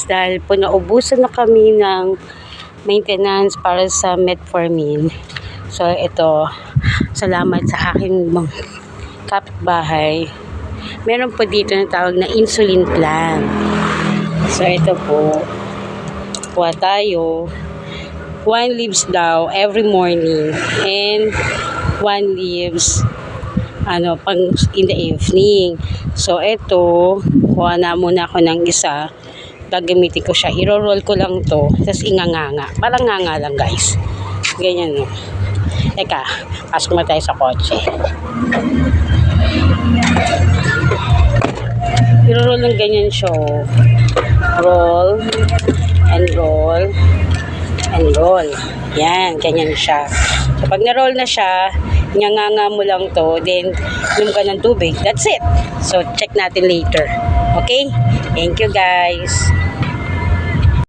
dahil po naubusan na kami ng maintenance para sa metformin. So ito, salamat sa aking kapitbahay. Meron po dito na tawag na insulin plan. So ito po, kuha tayo. 1 leaves daw every morning and 1 leaves pang in the evening. So ito, kuha na muna ako ng isa. Gagamitin ko siya. I-roll ko lang to. Tapos inganganga. Parang nganga lang guys. Ganyan no. Teka, pasok na tayo sa kotse. I-roll lang ganyan siya. Roll and roll and roll. Yan, ganyan siya. So pag na-roll na siya, inganganga mo lang to, then inom ka ng tubig. That's it. So check natin later. Okay? Thank you guys.